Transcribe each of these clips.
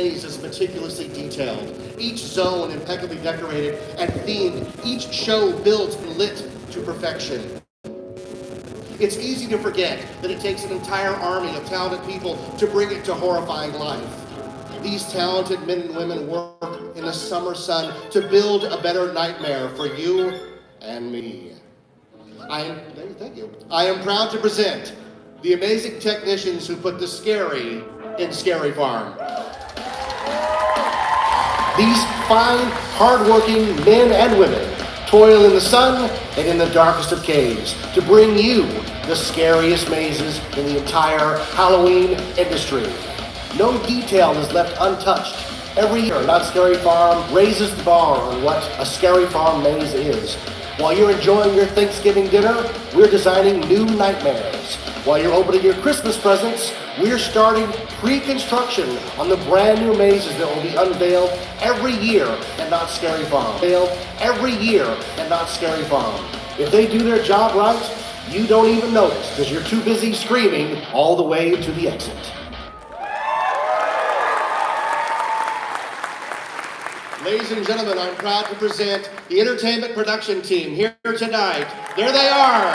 maze is meticulously detailed, each zone impeccably decorated and themed, each show built and lit to perfection. It's easy to forget that it takes an entire army of talented people to bring it to horrifying life. These talented men and women work in the summer sun to build a better nightmare for you and me. Thank you. I am proud to present the amazing technicians who put the scary in Scary Farm. These fine, hardworking men and women toil in the sun and in the darkest of caves to bring you the scariest mazes in the entire Halloween industry. No detail is left untouched. Every year, Not Scary Farm raises the bar on what a Scary Farm maze is. While you're enjoying your Thanksgiving dinner, we're designing new nightmares. While you're opening your Christmas presents, we're starting pre-construction on the brand new mazes that will be unveiled every year at Not Scary Farm. Every year at Not Scary Farm. If they do their job right, you don't even notice because you're too busy screaming all the way to the exit. Ladies and gentlemen, I'm proud to present the entertainment production team here tonight. There they are.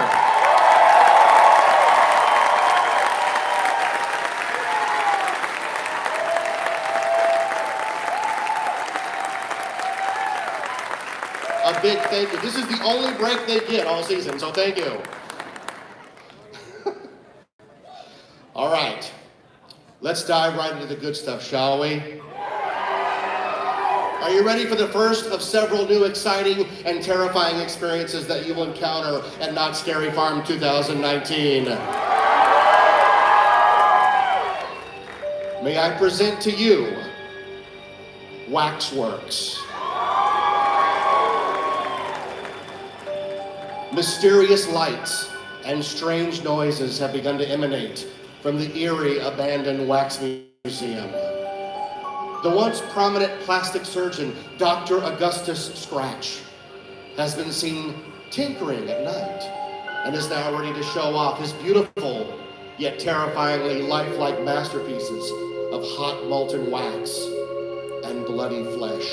A big thank you. This is the only break they get all season, so thank you. All right, let's dive right into the good stuff, shall we? Are you ready for the first of several new exciting and terrifying experiences that you will encounter at Not Scary Farm 2019? May I present to you Waxworks. Mysterious lights and strange noises have begun to emanate from the eerie abandoned wax museum. The once prominent plastic surgeon, Dr. Augustus Scratch, has been seen tinkering at night and is now ready to show off his beautiful yet terrifyingly lifelike masterpieces of hot molten wax and bloody flesh.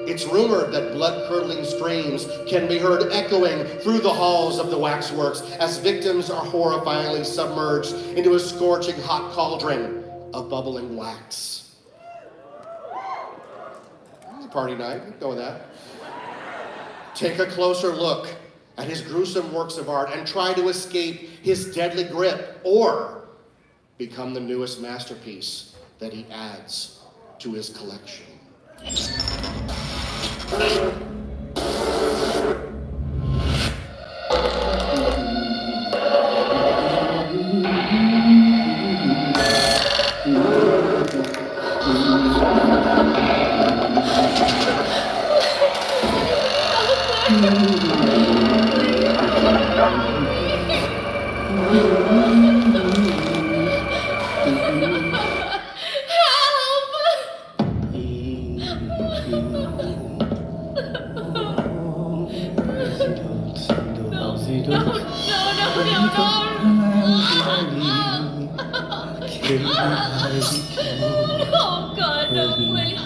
It's rumored that blood-curdling screams can be heard echoing through the halls of the waxworks as victims are horrifyingly submerged into a scorching hot cauldron of bubbling wax. Party night, go with that. Take a closer look at his gruesome works of art and try to escape his deadly grip or become the newest masterpiece that he adds to his collection. Oh God, no, please.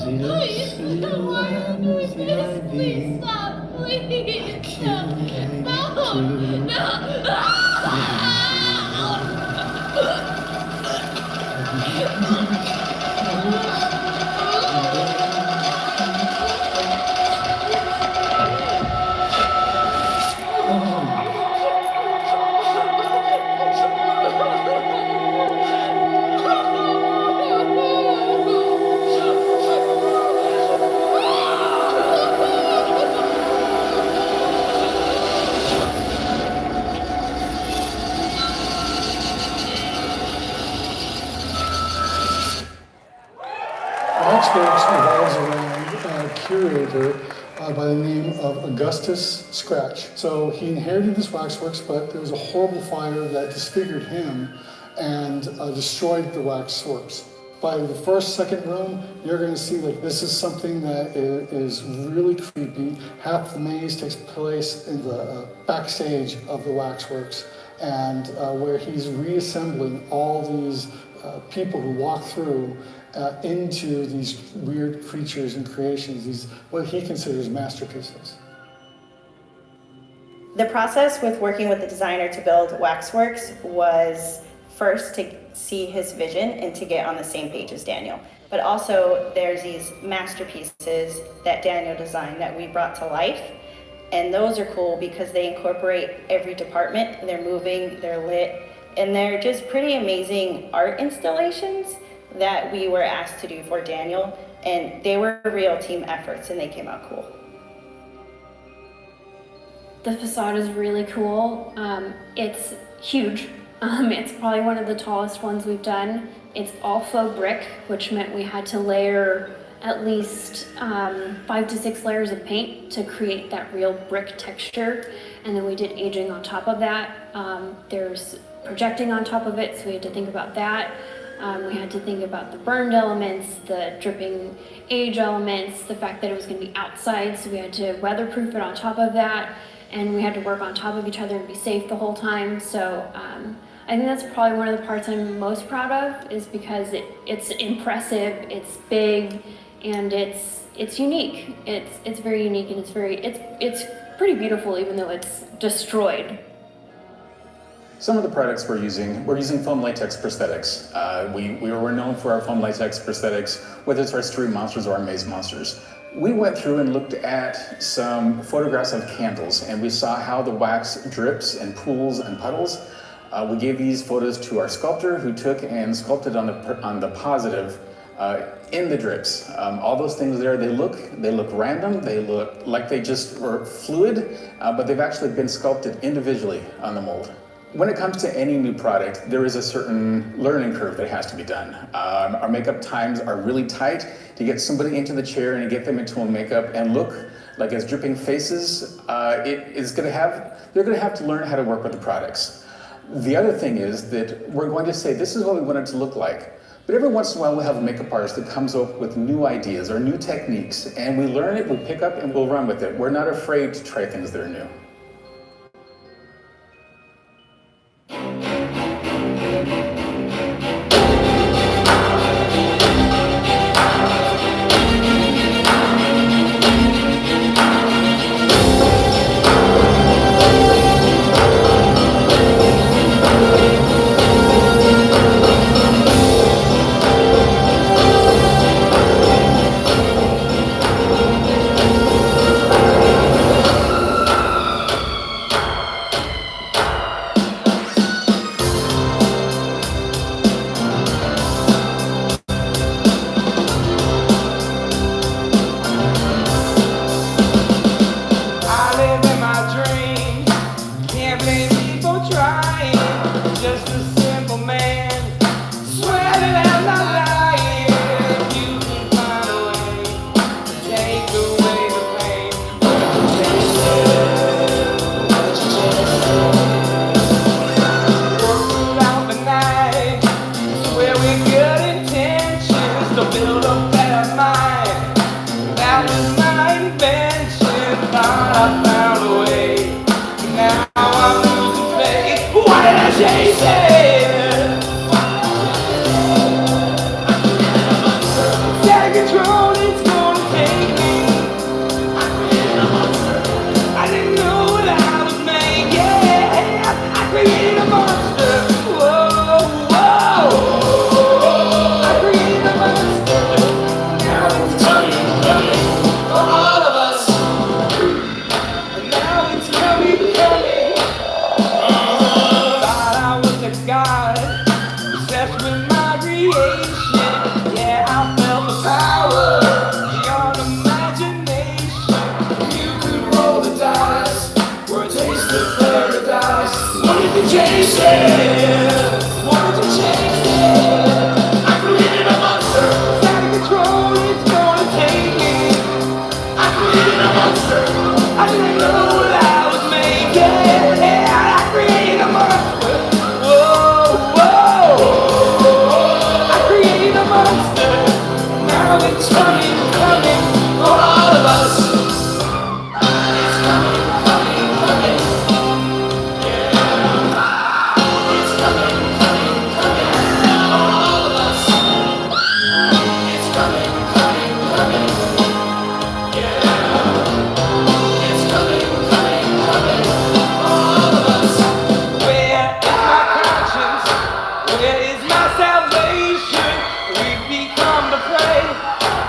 Please, why are you doing this? Please stop, please. Waxworks revolves around a curator by the name of Augustus Scratch. So he inherited this waxworks, but there was a horrible fire that disfigured him and destroyed the waxworks. By the second room, you're going to see like this is something that is really creepy. Half the maze takes place in the backstage of the waxworks, and where he's reassembling all these people who walk through into these weird creatures and creations, these what he considers masterpieces. The process with working with the designer to build waxworks was first to see his vision and to get on the same page as Daniel. But also there's these masterpieces that Daniel designed that we brought to life. And those are cool because they incorporate every department. They're moving, they're lit, and they're just pretty amazing art installations that we were asked to do for Daniel. And they were real team efforts and they came out cool. The facade is really cool. It's huge. It's probably one of the tallest ones we've done. It's all faux brick, which meant we had to layer at least 5 to 6 layers of paint to create that real brick texture. And then we did aging on top of that. There's projecting on top of it, so we had to think about that. We had to think about the burned elements, the dripping age elements, the fact that it was going to be outside, so we had to weatherproof it on top of that. And we had to work on top of each other and be safe the whole time. So I think that's probably one of the parts I'm most proud of, is because it's impressive, it's big, and it's unique. It's very unique, and it's pretty beautiful, even though it's destroyed. Some of the products we're using foam latex prosthetics. We were known for our foam latex prosthetics, whether it's our street monsters or our maze monsters. We went through and looked at some photographs of candles, and we saw how the wax drips and pools and puddles. We gave these photos to our sculptor, who took and sculpted on the positive in the drips. All those things there, they look random. They look like they just were fluid, but they've actually been sculpted individually on the mold. When it comes to any new product, there is a certain learning curve that has to be done. Our makeup times are really tight to get somebody into the chair and get them into a makeup and look like as dripping faces. They're gonna have to learn how to work with the products. The other thing is that we're going to say, this is what we want it to look like. But every once in a while, we'll have a makeup artist that comes up with new ideas or new techniques, and we learn it, we pick up, and we'll run with it. We're not afraid to try things that are new. I created a monster. Now it's coming, coming for all of us. It's coming, coming, coming. Yeah. It's coming, coming, coming for all of us. It's coming, coming, coming. Yeah. It's coming, coming, coming for all of us. Where is my conscience? Where is my salvation? We've become the prey,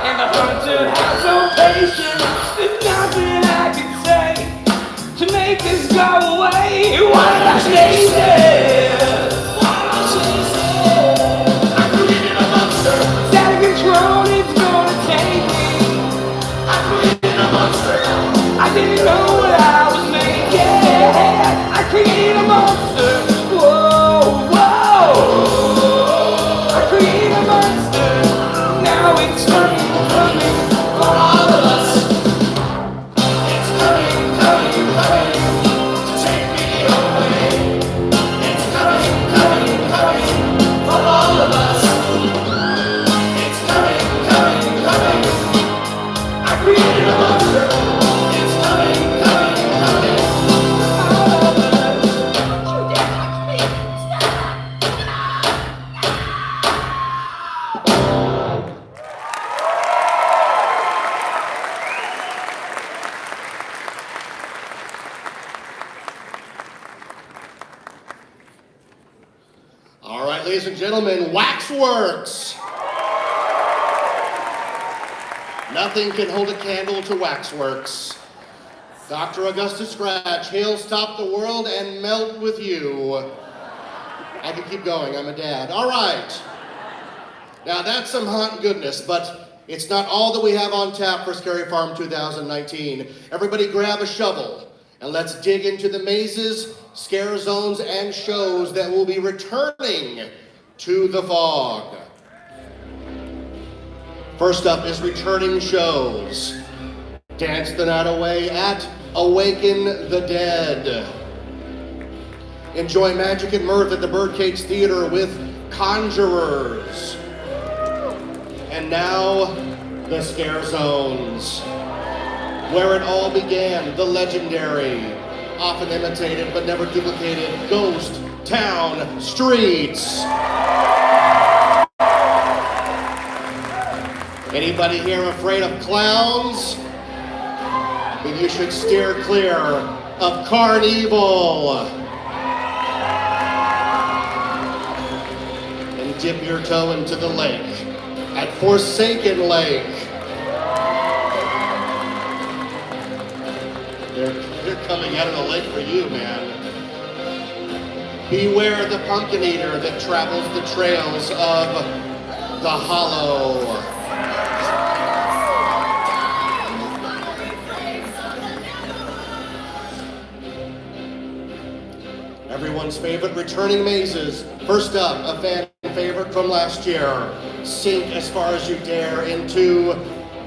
and the hunter has no patience. There's nothing I can say to make this go away. Why did I chase it? Why did I chase it? I created a monster. It's out of control, it's gonna take me. I created a monster. I didn't know what I was making. I created a monster. Whoa, whoa. I created a monster. Now it's coming, coming for all of us. It's coming, coming, coming to take me away. It's coming, coming, coming for all of us. It's coming, coming, coming. I created a monster. It's coming, coming, coming for all of us. You dare touch me? All right, ladies and gentlemen, Waxworks. Nothing can hold a candle to Waxworks. Dr. Augustus Scratch, he'll stop the world and melt with you. I can keep going, I'm a dad. All right. Now that's some hot goodness, but it's not all that we have on tap for Scary Farm 2019. Everybody grab a shovel and let's dig into the mazes, scare zones, and shows that will be returning to the fog. First up is returning shows. Dance the Night Away at Awaken the Dead. Enjoy magic and mirth at the Birdcage Theater with Conjurers. And now, the Scare Zones. Where it all began, the legendary, often imitated but never duplicated, Ghost Town Streets. Anybody here afraid of clowns? Then you should steer clear of Carnival. And dip your toe into the lake at Forsaken Lake. They're coming out of the lake for you, man. Beware the pumpkin eater that travels the trails of the hollow. Everyone's favorite returning mazes. First up, a fan favorite from last year. Sink as far as you dare into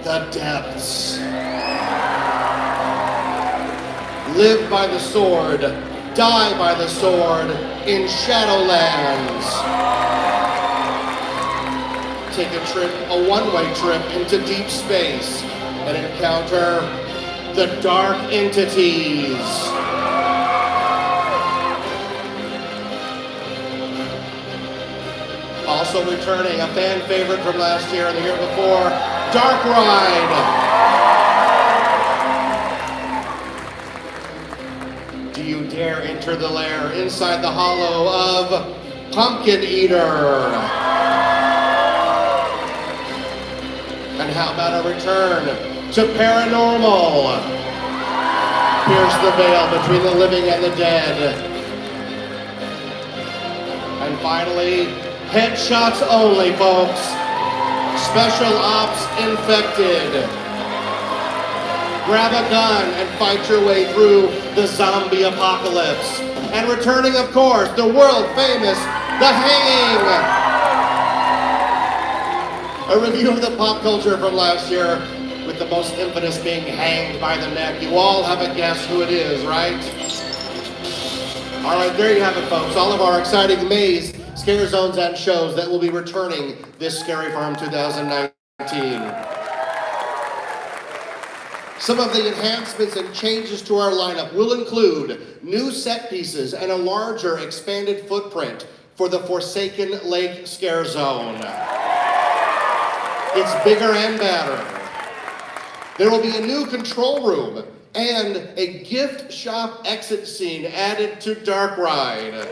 the depths. Live by the sword, die by the sword in Shadowlands. Take a trip, a one-way trip into deep space and encounter the dark entities. Also returning, a fan favorite from last year and the year before, Dark Ride. Do you dare enter the lair inside the hollow of Pumpkin Eater? And how about a return to Paranormal? Pierce the veil between the living and the dead. And finally, headshots only, folks. Special Ops Infected. Grab a gun and fight your way through the zombie apocalypse. And returning, of course, the world famous The Hanging. A review of the pop culture from last year with the most infamous being hanged by the neck. You all have a guess who it is, right? All right, there you have it, folks. All of our exciting maze, scare zones, and shows that will be returning this Scary Farm 2019. Some of the enhancements and changes to our lineup will include new set pieces and a larger expanded footprint for the Forsaken Lake Scare Zone. It's bigger and badder. There will be a new control room and a gift shop exit scene added to Dark Ride.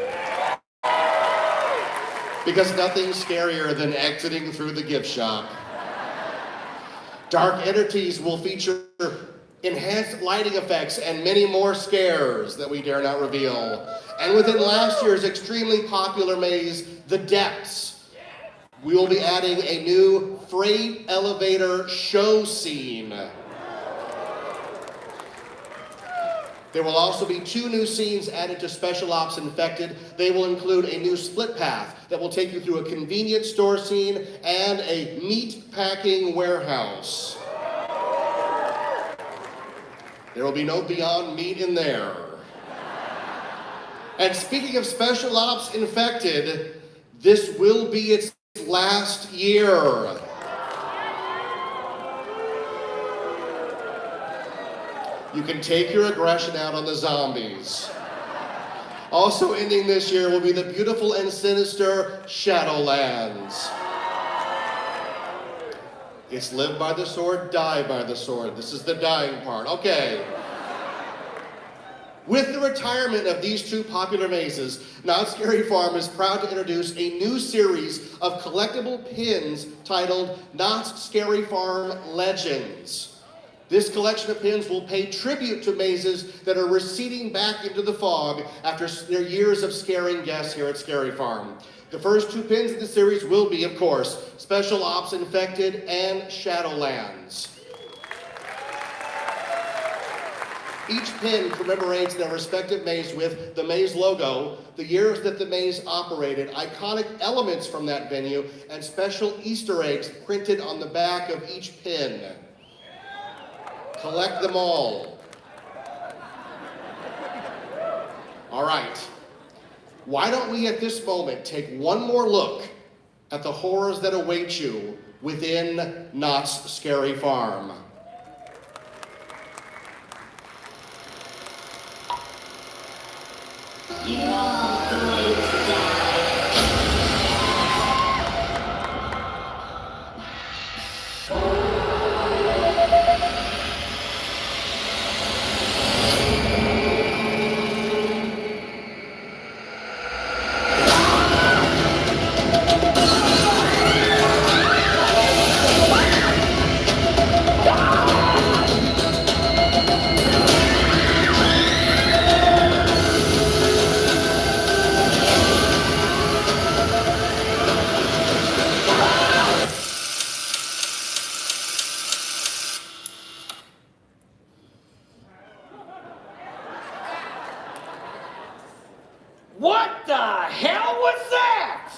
Because nothing's scarier than exiting through the gift shop. Dark Entities will feature enhanced lighting effects and many more scares that we dare not reveal. And within last year's extremely popular maze, the DAPS, we will be adding a new freight elevator show scene. There will also be 2 new scenes added to Special Ops Infected. They will include a new split path that will take you through a convenience store scene and a meat packing warehouse. There will be no Beyond Meat in there. And speaking of Special Ops Infected, this will be its last year. You can take your aggression out on the zombies. Also ending this year will be the beautiful and sinister Shadowlands. It's live by the sword, die by the sword. This is the dying part. Okay. With the retirement of these 2 popular mazes, Not Scary Farm is proud to introduce a new series of collectible pins titled Not Scary Farm Legends. This collection of pins will pay tribute to mazes that are receding back into the fog after their years of scaring guests here at Scary Farm. The first 2 pins in the series will be, of course, Special Ops Infected and Shadowlands. Each pin commemorates their respective maze with the maze logo, the years that the maze operated, iconic elements from that venue, and special Easter eggs printed on the back of each pin. Collect them all. All right. Why don't we at this moment take one more look at the horrors that await you within Knott's Scary Farm. What the hell was that?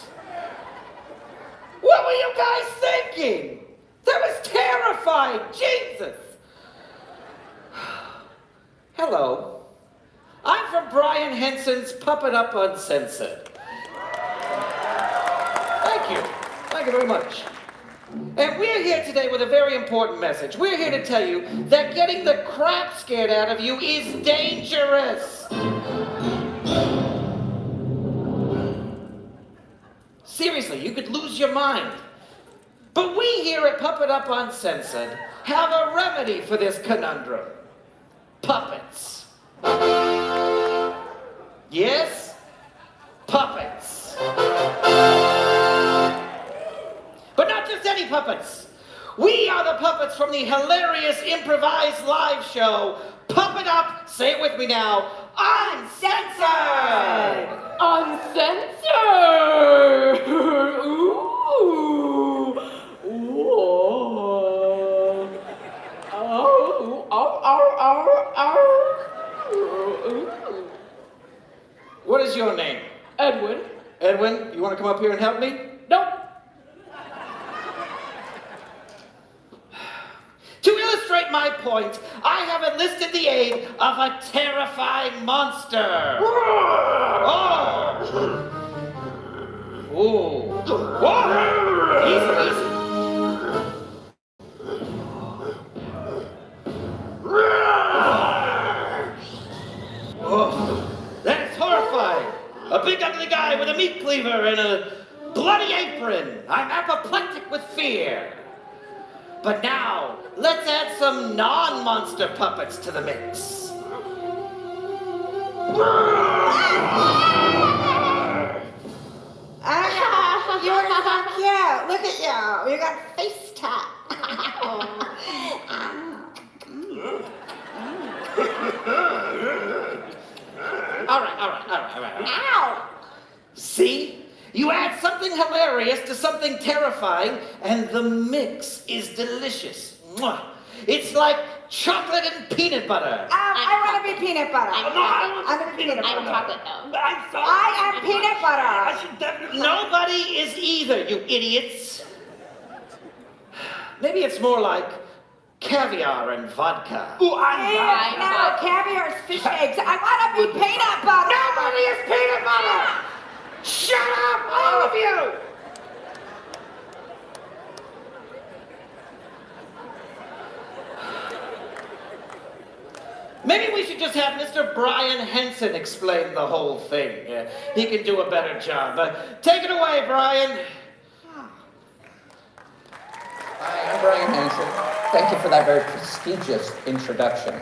What were you guys thinking? That was terrifying, Jesus! Hello. I'm from Brian Henson's Puppet Up Uncensored. Thank you. Thank you very much. And we're here today with a very important message. We're here to tell you that getting the crap scared out of you is dangerous. Seriously, you could lose your mind. But we here at Puppet Up Uncensored have a remedy for this conundrum. Puppets. Yes? Puppets. But not just any puppets. We are the puppets from the hilarious improvised live show, Puppet Up, say it with me now, Uncensored! Uncensored! Ooh! Whoa! Oh! What is your name? Edwin? Edwin, you want to come up here and help me? Nope. To illustrate my point, I have enlisted the aid of a terrifying monster. Oh! Ooh. Whoa! Easy, easy. sleever and a bloody apron. I'm apoplectic with fear. But now, let's add some non-monster puppets to the mix. You're so cute. Look at you. You got face tat. All right. Ow! See? You add something hilarious to something terrifying, and the mix is delicious. Mwah. It's like chocolate and peanut butter. I want to be peanut butter. No, I want to be peanut butter. I'm chocolate though. I'm sorry. I am peanut butter. I should definitely. Nobody is either, you idiots. Maybe it's more like caviar and vodka. No, caviar is fish eggs. I want to be peanut butter. Nobody is peanut butter! Shut up, all of you! Maybe we should just have Mr. Brian Henson explain the whole thing. He can do a better job. Take it away, Brian. Hi, I'm Brian Henson. Thank you for that very prestigious introduction.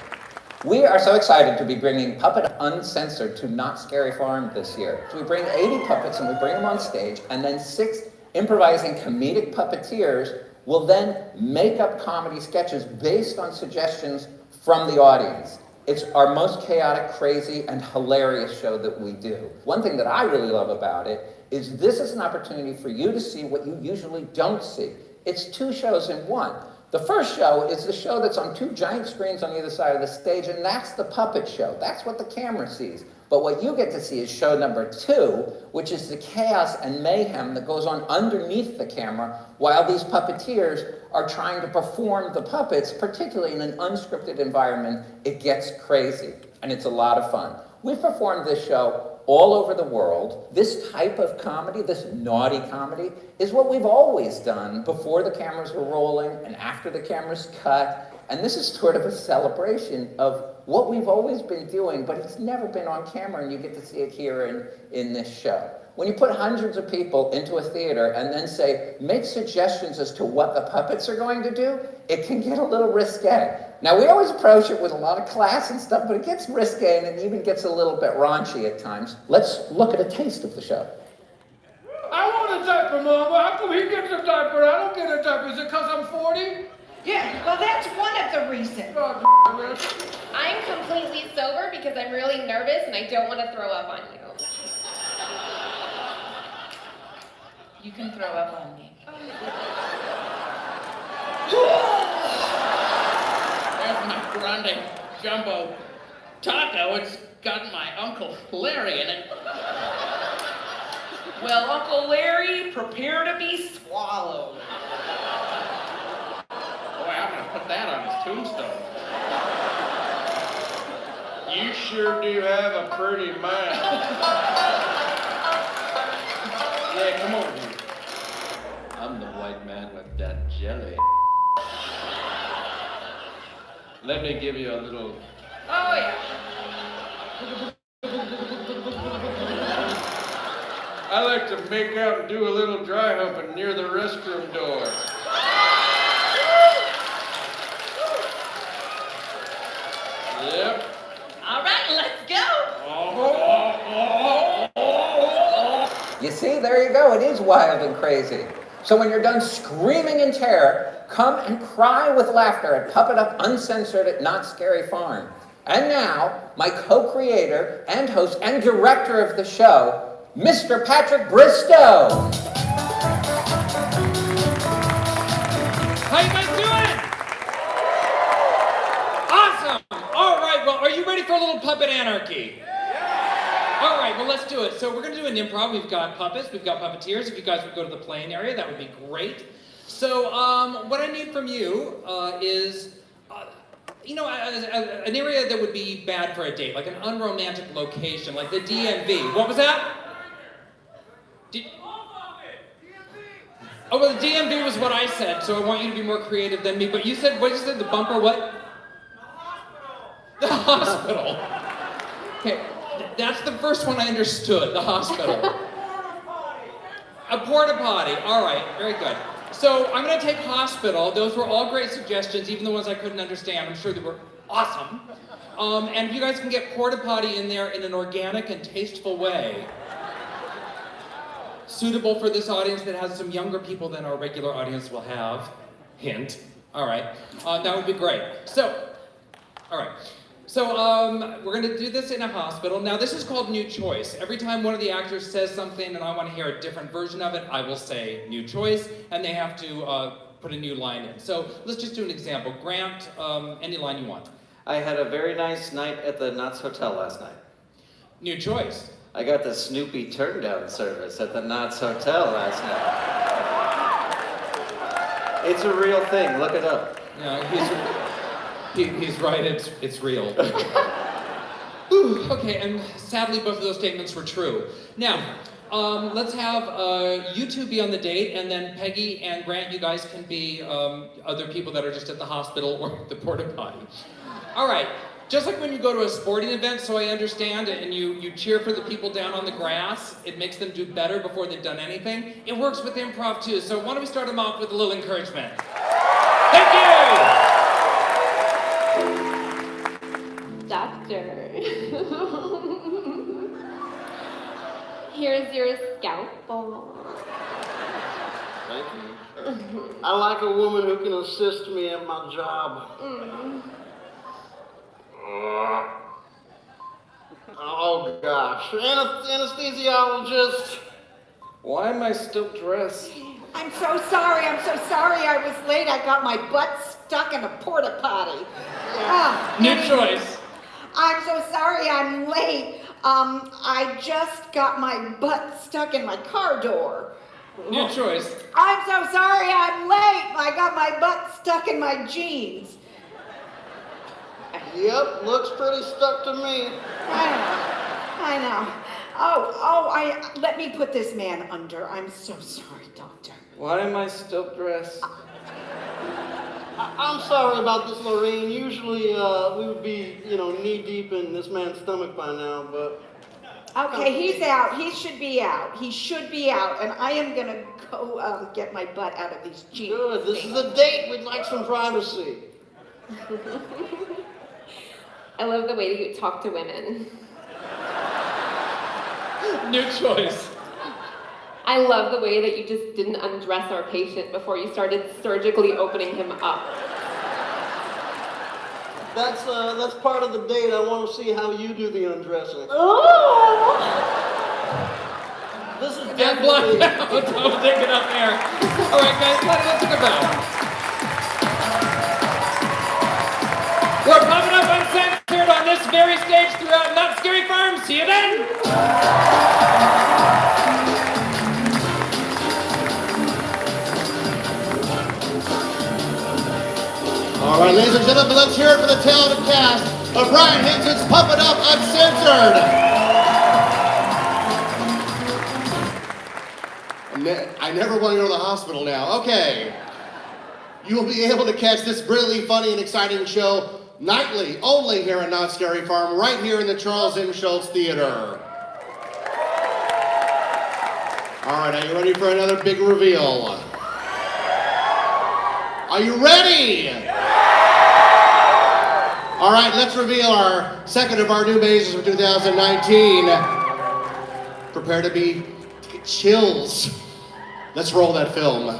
We are so excited to be bringing Puppet Uncensored to Not Scary Farm this year. So we bring 80 puppets and we bring them on stage, and then 6 improvising comedic puppeteers will then make up comedy sketches based on suggestions from the audience. It's our most chaotic, crazy, and hilarious show that we do. One thing that I really love about it is this is an opportunity for you to see what you usually don't see. It's 2 shows in one. The first show is the show that's on 2 giant screens on either side of the stage, and that's the puppet show. That's what the camera sees. But what you get to see is show number 2, which is the chaos and mayhem that goes on underneath the camera while these puppeteers are trying to perform the puppets, particularly in an unscripted environment. It gets crazy, and it's a lot of fun. We've performed this show all over the world. This type of comedy, this naughty comedy, is what we've always done before the cameras were rolling and after the cameras cut. And this is sort of a celebration of what we've always been doing, but it's never been on camera, and you get to see it here in this show. When you put hundreds of people into a theater and then say, make suggestions as to what the puppets are going to do, it can get a little risque. Now, we always approach it with a lot of class and stuff, but it gets risque and it even gets a little bit raunchy at times. Let's look at a taste of the show. I want a diaper, Mama. How come he gets a diaper? I don't get a diaper. Is it because I'm 40? Yeah, well, that's one of the reasons. Oh, I'm completely sober because I'm really nervous and I don't want to throw up on you. You can throw up on me. There's my grande jumbo taco. It's got my Uncle Larry in it. Well, Uncle Larry, prepare to be swallowed. Boy, I'm gonna put that on his tombstone. You sure do have a pretty mouth. Yeah, come over here. I'm the white man with that jelly. Let me give you a little. Oh, yeah. I like to make out and do a little dry humping near the restroom door. Yep. All right, let's go. You see, there you go. It is wild and crazy. So when you're done screaming in terror, come and cry with laughter at Puppet Up Uncensored at Not Scary Farm. And now, my co-creator and host and director of the show, Mr. Patrick Bristow. How you guys doing? Awesome. All right, well, are you ready for a little puppet anarchy? All right, well, let's do it. So we're going to do an improv. We've got puppets, we've got puppeteers. If you guys would go to the playing area, that would be great. So what I need from you is, an area that would be bad for a date, like an unromantic location, like the DMV. What was that? Oh, well, the DMV was what I said, so I want you to be more creative than me. But you said, what did you say, the bumper, what? The hospital. Okay, that's the first one I understood, the hospital. A porta potty. All right, very good. So I'm going to take hospital. Those were all great suggestions, even the ones I couldn't understand. I'm sure they were awesome. And you guys can get porta potty in there in an organic and tasteful way, suitable for this audience that has some younger people than our regular audience will have. Hint. All right. That would be great. So, all right. So we're going to do this in a hospital. Now this is called New Choice. Every time one of the actors says something and I want to hear a different version of it, I will say New Choice, and they have to put a new line in. So let's just do an example. Grant, any line you want. I had a very nice night at the Knott's Hotel last night. New Choice. I got the Snoopy turn-down service at the Knott's Hotel last night. It's a real thing. Look it up. Yeah, he's right, it's real. Ooh, okay, and sadly both of those statements were true. Now, let's have you two be on the date, and then Peggy and Grant, you guys can be other people that are just at the hospital or the porta potty. All right, just like when you go to a sporting event, so I understand, and you cheer for the people down on the grass, it makes them do better before they've done anything. It works with improv too, so why don't we start them off with a little encouragement. Thank you! Doctor. Here's your scalpel. Thank you. I like a woman who can assist me in my job. Oh gosh, anesthesiologist. Why am I still dressed? I'm so sorry. I was late. I got my butt stuck in a porta potty. New Choice. I'm so sorry I'm late. I just got my butt stuck in my car door. New Choice. I'm so sorry I'm late. I got my butt stuck in my jeans. Yep, looks pretty stuck to me. I know. Let me put this man under. I'm so sorry, doctor. Why am I still dressed? I'm sorry about this, Lorraine. Usually we would be, knee deep in this man's stomach by now, but... Okay, he's out. He should be out. And I am gonna go get my butt out of these jeans. Good, this is a date. We'd like some privacy. I love the way that you talk to women. New Choice. I love the way that you just didn't undress our patient before you started surgically opening him up. That's part of the date. I want to see how you do the undressing. Oh! This is And blackout. Don't take it up there. All right, guys, let's take a bow. We're popping up uncensored on this very stage throughout Not Scary Farm. See you then. All right, ladies and gentlemen, let's hear it for the talented cast of Brian Hinson's Puppet Up Uncensored. I never want to go to the hospital now. Okay. You will be able to catch this brilliantly funny and exciting show nightly, only here at Not Scary Farm, right here in the Charles M. Schultz Theater. All right, are you ready for another big reveal? Are you ready? All right, let's reveal our second of our new mazes of 2019. Prepare to get chills. Let's roll that film.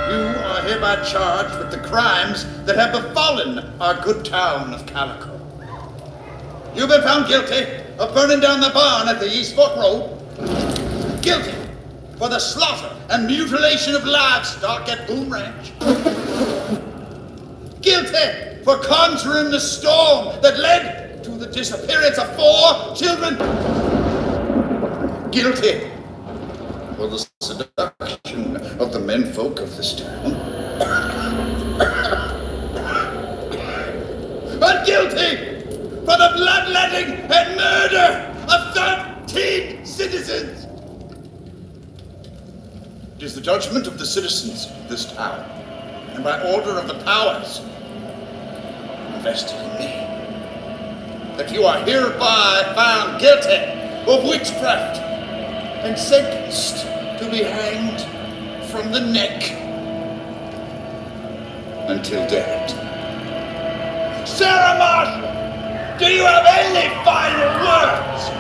You are hereby charged with the crimes that have befallen our good town of Calico. You've been found guilty of burning down the barn at the East Fork Road. Guilty for the slaughter and mutilation of livestock at Boone Ranch. Guilty for conjuring the storm that led to the disappearance of 4 children. Guilty for the seduction of the menfolk of this town. And guilty for the bloodletting and murder of 13 citizens. It is the judgment of the citizens of this town, and by order of the powers invested in me, that you are hereby found guilty of witchcraft and sentenced to be hanged from the neck until dead. Sarah Marshall, do you have any final words?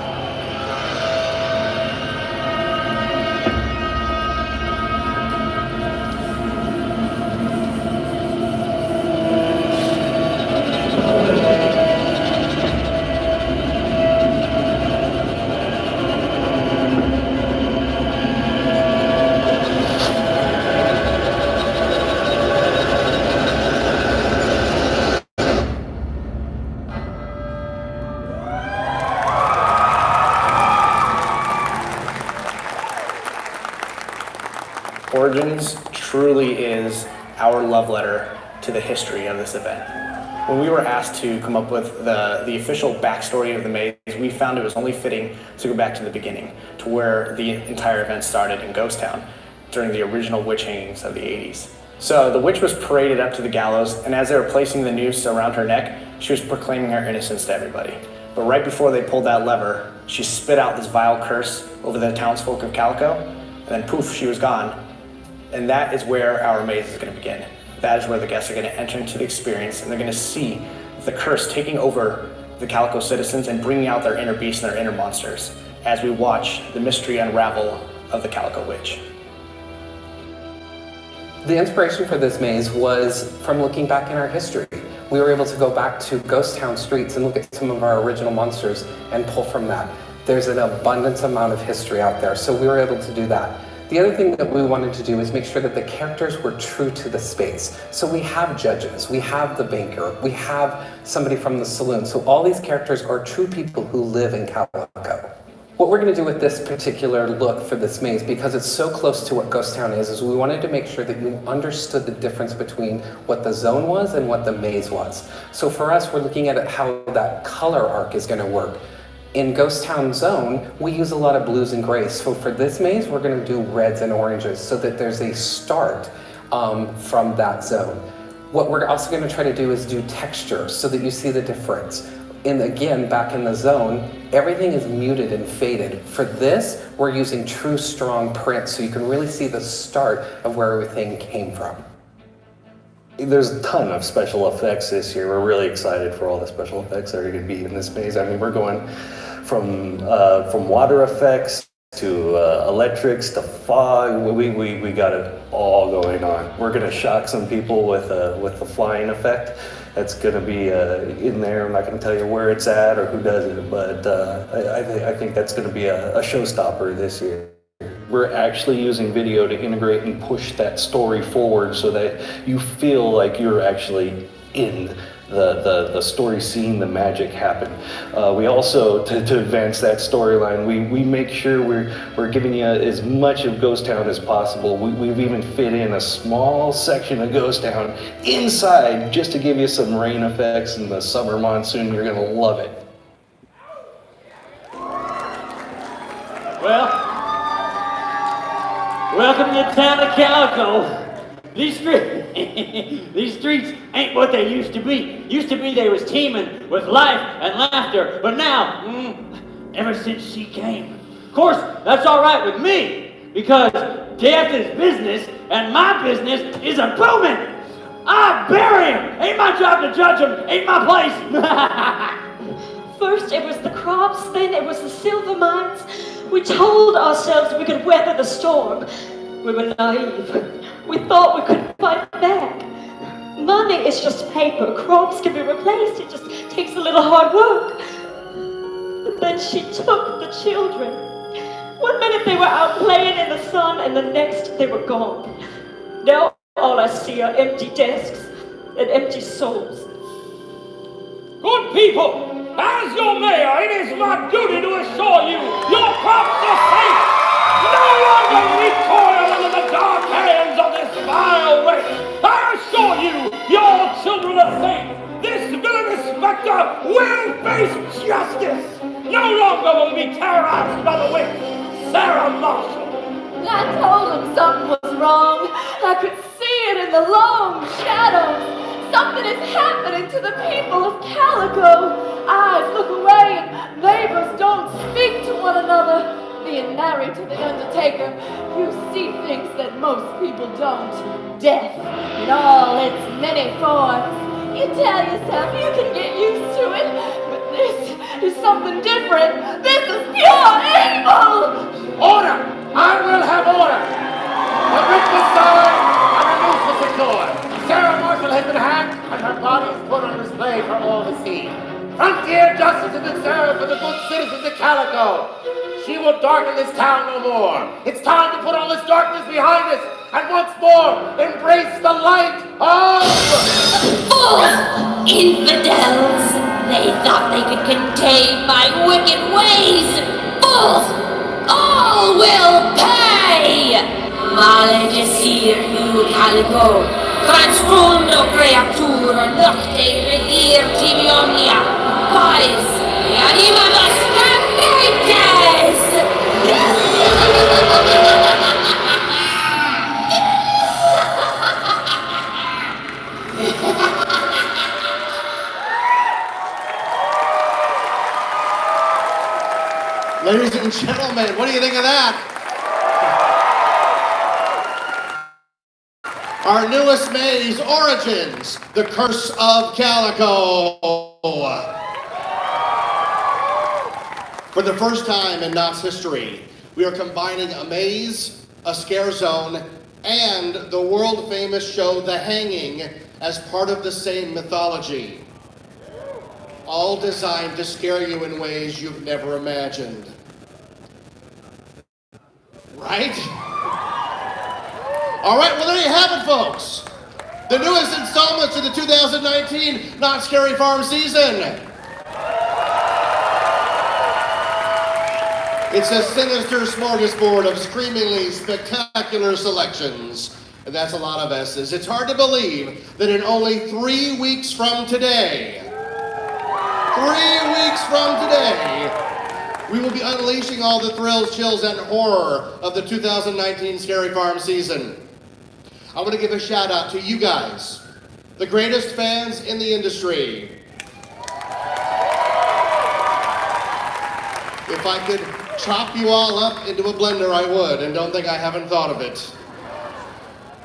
Origins truly is our love letter to the history of this event. When we were asked to come up with the official backstory of the maze, we found it was only fitting to go back to the beginning, to where the entire event started in Ghost Town during the original witch hangings of the 80s. So the witch was paraded up to the gallows, and as they were placing the noose around her neck, she was proclaiming her innocence to everybody. But right before they pulled that lever, she spit out this vile curse over the townsfolk of Calico, and then poof, she was gone. And that is where our maze is going to begin. That is where the guests are going to enter into the experience, and they're going to see the curse taking over the Calico citizens and bringing out their inner beasts and their inner monsters as we watch the mystery unravel of the Calico Witch. The inspiration for this maze was from looking back in our history. We were able to go back to ghost town streets and look at some of our original monsters and pull from that. There's an abundant amount of history out there, so we were able to do that. The other thing that we wanted to do is make sure that the characters were true to the space. So we have judges, we have the banker, we have somebody from the saloon. So all these characters are true people who live in Calico. What we're going to do with this particular look for this maze, because it's so close to what Ghost Town is we wanted to make sure that you understood the difference between what the zone was and what the maze was. So for us, we're looking at how that color arc is going to work. In Ghost Town Zone, we use a lot of blues and grays. So for this maze, we're going to do reds and oranges so that there's a start from that zone. What we're also going to try to do is do texture so that you see the difference. And again, back in the zone, everything is muted and faded. For this, we're using true strong print so you can really see the start of where everything came from. There's a ton of special effects this year. We're really excited for all the special effects that are going to be in this maze. I mean, we're going from water effects to electrics to fog. We got it all going on. We're going to shock some people with the flying effect. That's going to be in there. I'm not going to tell you where it's at or who does it, but I think that's going to be a showstopper this year. We're actually using video to integrate and push that story forward so that you feel like you're actually in the story, seeing the magic happen. We also, to advance that storyline, we make sure we're giving you as much of Ghost Town as possible. We've even fit in a small section of Ghost Town inside just to give you some rain effects in the summer monsoon. You're gonna love it. Well, welcome to the town of Calico. These streets ain't what they used to be. Used to be they was teeming with life and laughter, but now, ever since she came, of course, that's all right with me, because death is business, and my business is a booming. I bury him. Ain't my job to judge him. Ain't my place. First it was the crops, then it was the silver mines. We told ourselves we could weather the storm. We were naive. We thought we could fight back. Money is just paper. Crops can be replaced. It just takes a little hard work. But then she took the children. One minute they were out playing in the sun, and the next they were gone. Now all I see are empty desks and empty souls. Good people, as your mayor, it is my duty to assure you your crops are safe. No longer will we toil under the dark hands of this vile race. I assure you, your children are safe. This villainous specter will face justice. No longer will we be terrorized by the witch, Sarah Marshall. I told him something was wrong. I could see it in the long shadows. Something is happening to the people of Calico. Eyes look away and neighbors don't speak to one another. Being married to the undertaker, you see things that most people don't. Death in all its many forms. You tell yourself you can get used to it, but this is something different. This is pure evil! Order! I will have order! The writ was signed and the noose was secured. Sarah Marshall has been hanged and her body is put on display for all to see. Frontier justice has been served for the good citizens of Calico. She will darken this town no more. It's time to put all this darkness behind us and once more embrace the light of... Fools! Infidels! They thought they could contain my wicked ways! Fools! All will pay! Maledicir you, Calico! Transfundo creatura nocte redirti omnia! Pais! Animamus rapides! Ladies and gentlemen, what do you think of that? Our newest maze, Origins, The Curse of Calico. For the first time in Knott's history, we are combining a maze, a scare zone, and the world-famous show The Hanging as part of the same mythology. All designed to scare you in ways you've never imagined. Right? All right, well, there you have it, folks. The newest installment to the 2019 Not Scary Farm season. It's a sinister smorgasbord of screamingly spectacular selections. And that's a lot of S's. It's hard to believe that in only 3 weeks from today, 3 weeks from today, we will be unleashing all the thrills, chills, and horror of the 2019 Scary Farm season. I want to give a shout out to you guys, the greatest fans in the industry. If I could chop you all up into a blender, I would, and don't think I haven't thought of it.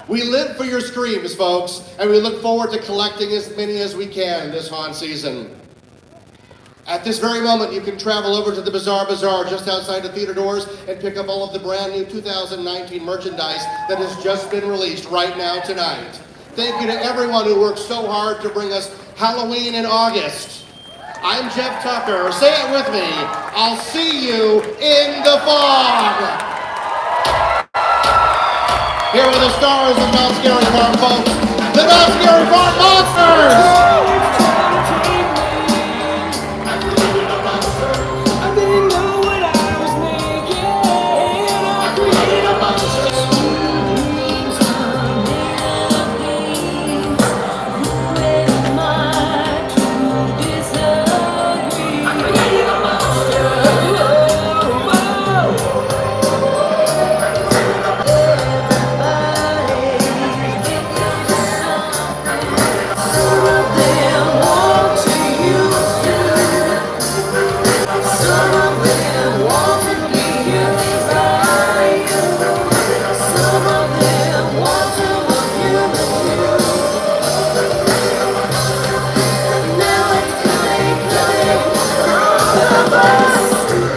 We live for your screams, folks, and we look forward to collecting as many as we can this haunt season. At this very moment, you can travel over to the Bazaar just outside the theater doors and pick up all of the brand new 2019 merchandise that has just been released right now tonight. Thank you to everyone who worked so hard to bring us Halloween in August. I'm Jeff Tucker. Say it with me. I'll see you in the fog. Here are the stars of Not Scary Farm, folks. The Not Scary Farm Monsters!